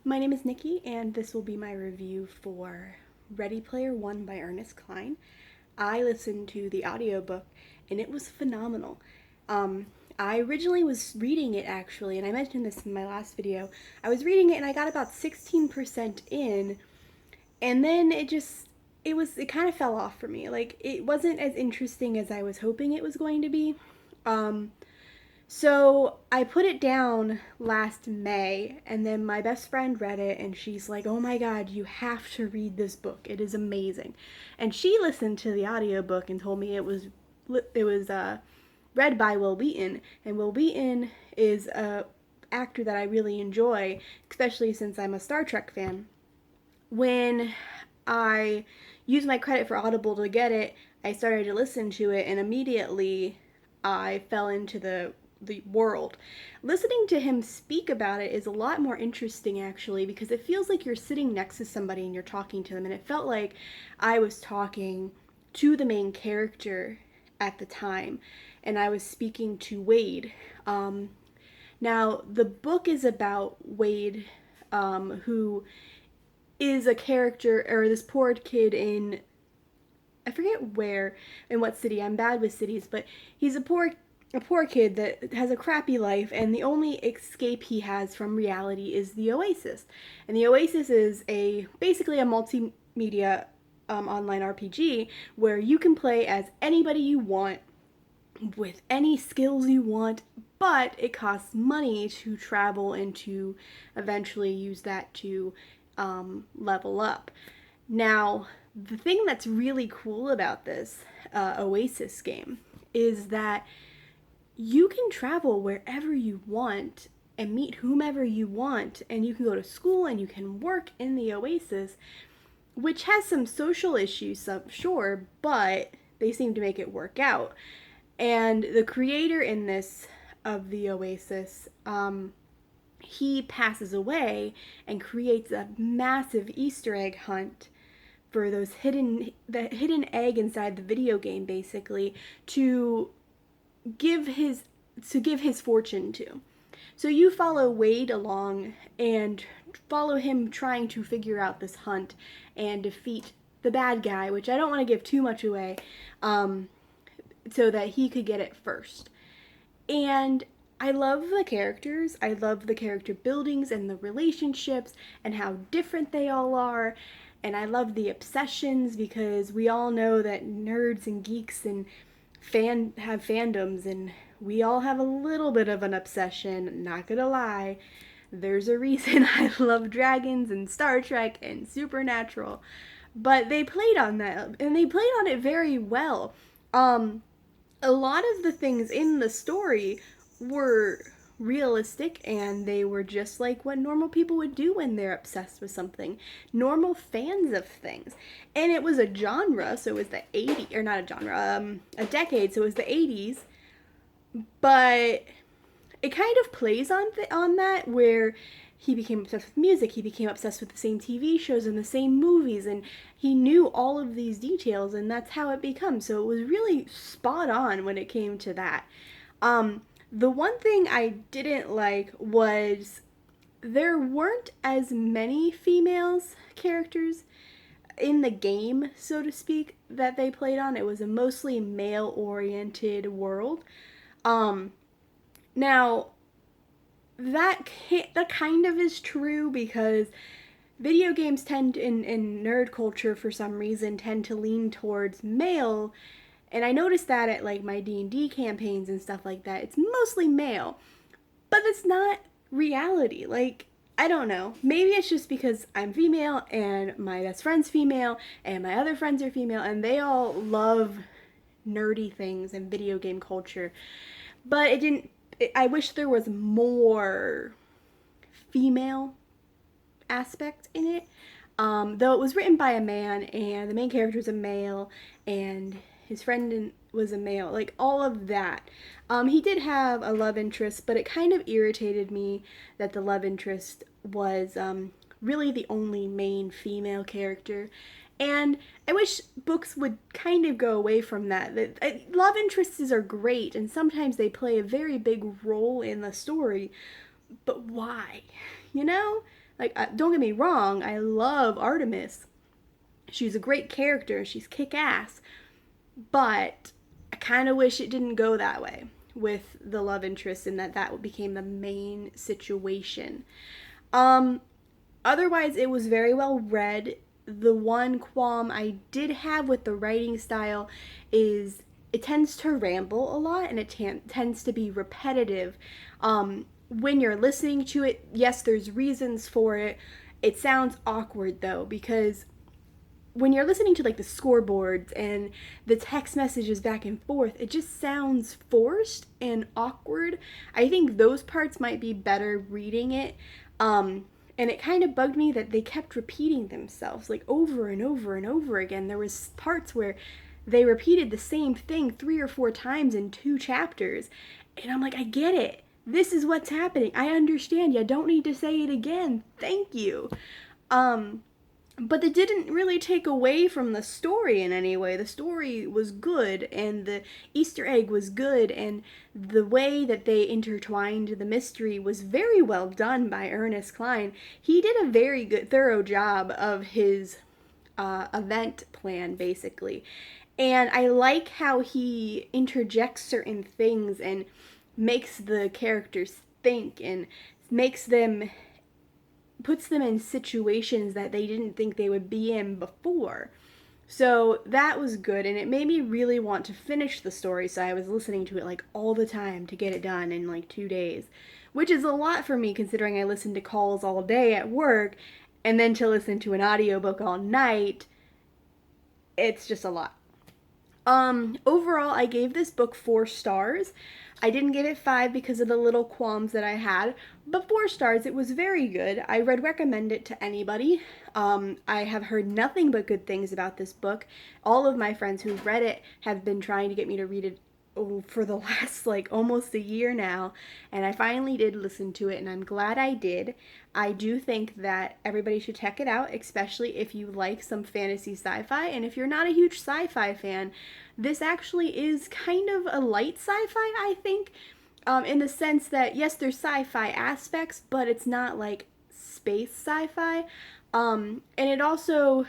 My name is Nikki, and this will be my review for Ready Player One by Ernest Cline. I listened to the audiobook, and it was phenomenal. Um, I originally was reading it actually, and I mentioned this in my last video. I was reading it, and I got about 16% in, and then it kind of fell off for me. Like, it wasn't as interesting as I was hoping it was going to be. Um, so I put it down last May, and then my best friend read it, and she's like, "Oh my god, you have to read this book. It is amazing." And she listened to the audiobook and told me it was read by Will Wheaton, and Will Wheaton is a actor that I really enjoy, especially since I'm a Star Trek fan. When I used my credit for Audible to get it, I started to listen to it, and immediately I fell into the world. Listening to him speak about it is a lot more interesting actually, because it feels like you're sitting next to somebody and you're talking to them, and it felt like I was talking to the main character at the time, and I was speaking to Wade. Now the book is about Wade, who is a character, or this poor kid in, I forget where, in what city. I'm bad with cities, but he's a poor kid that has a crappy life, and the only escape he has from reality is the Oasis. And the Oasis is basically a multimedia online RPG where you can play as anybody you want with any skills you want, but it costs money to travel and to eventually use that to level up. Now, the thing that's really cool about this Oasis game is that you can travel wherever you want and meet whomever you want, and you can go to school and you can work in the Oasis, which has some social issues, sure, but they seem to make it work out. And the creator in this of the Oasis, he passes away and creates a massive Easter egg hunt for the hidden egg inside the video game, basically, to give his to give his fortune to. So you follow Wade along and follow him trying to figure out this hunt and defeat the bad guy, which I don't want to give too much away, so that he could get it first. And I love the characters. I love the character buildings and the relationships and how different they all are. And I love the obsessions, because we all know that nerds and geeks and have fandoms, and we all have a little bit of an obsession, not gonna lie. There's a reason I love dragons and Star Trek and Supernatural. But they played on that, and they played on it very well. A lot of the things in the story were realistic, and they were just like what normal people would do when they're obsessed with something. Normal fans of things. And it was a genre, so it was the 80s, or not a genre, a decade, so it was the 80s. But it kind of plays on that, where he became obsessed with music, he became obsessed with the same TV shows and the same movies, and he knew all of these details, and that's how it becomes. So it was really spot on when it came to that. The one thing I didn't like was there weren't as many females characters in the game, so to speak, that they played on. It was a mostly male-oriented world. Um, Now, that kind of is true, because video games tend in nerd culture for some reason tend to lean towards male, and I noticed that at like my D&D campaigns and stuff like that. It's mostly male, but it's not reality. Like, I don't know, maybe it's just because I'm female and my best friend's female and my other friends are female, and they all love nerdy things and video game culture. But it didn't I wish there was more female aspect in it. Though it was written by a man, and the main character is a male, and his friend was a male, like all of that. He did have a love interest, but it kind of irritated me that the love interest was really the only main female character. And I wish books would kind of go away from that. Love interests are great, and sometimes they play a very big role in the story, but why? You know? Like, don't get me wrong, I love Artemis. She's a great character, she's kick ass. But I kind of wish it didn't go that way with the love interest and that became the main situation. Um, Otherwise, it was very well read. The one qualm I did have with the writing style is it tends to ramble a lot and it tends to be repetitive. When you're listening to it, yes, there's reasons for it. It sounds awkward though, because when you're listening to like the scoreboards and the text messages back and forth, it just sounds forced and awkward. I think those parts might be better reading it. And it kind of bugged me that they kept repeating themselves like over and over and over again. There was parts where they repeated the same thing 3 or 4 times in 2 chapters. And I'm like, I get it. This is what's happening. I understand. You don't need to say it again. Thank you. But it didn't really take away from the story in any way. The story was good, and the Easter egg was good, and the way that they intertwined the mystery was very well done by Ernest Cline. He did a very good, thorough job of his event plan, basically. And I like how he interjects certain things and makes the characters think and makes them puts them in situations that they didn't think they would be in before. So that was good, and it made me really want to finish the story, so I was listening to it like all the time to get it done in like 2 days, which is a lot for me considering I listen to calls all day at work, and then to listen to an audiobook all night. It's just a lot. Overall, I gave this book 4 stars. I didn't give it 5 because of the little qualms that I had, but 4 stars, it was very good. I would recommend it to anybody. I have heard nothing but good things about this book. All of my friends who've read it have been trying to get me to read it for the last like almost a year now, and I finally did listen to it, and I'm glad I did. I do think that everybody should check it out, especially if you like some fantasy sci-fi, and if you're not a huge sci-fi fan, this actually is kind of a light sci-fi, I think, in the sense that yes, there's sci-fi aspects, but it's not like space sci-fi. And it also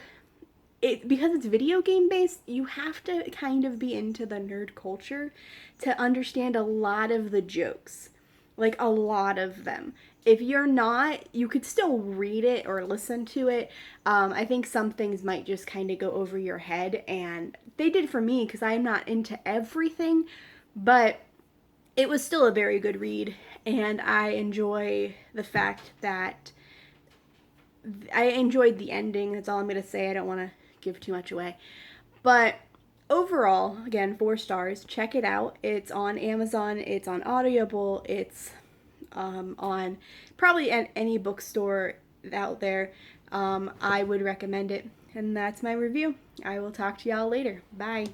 because it's video game based, you have to kind of be into the nerd culture to understand a lot of the jokes. Like a lot of them. If you're not, you could still read it or listen to it. I think some things might just kind of go over your head, and they did for me because I'm not into everything, but it was still a very good read, and I enjoy the fact that I enjoyed the ending. That's all I'm going to say. I don't want to give too much away. But overall, again, 4 stars. Check it out. It's on Amazon. It's on Audible. It's on probably at any bookstore out there. I would recommend it. And that's my review. I will talk to y'all later. Bye.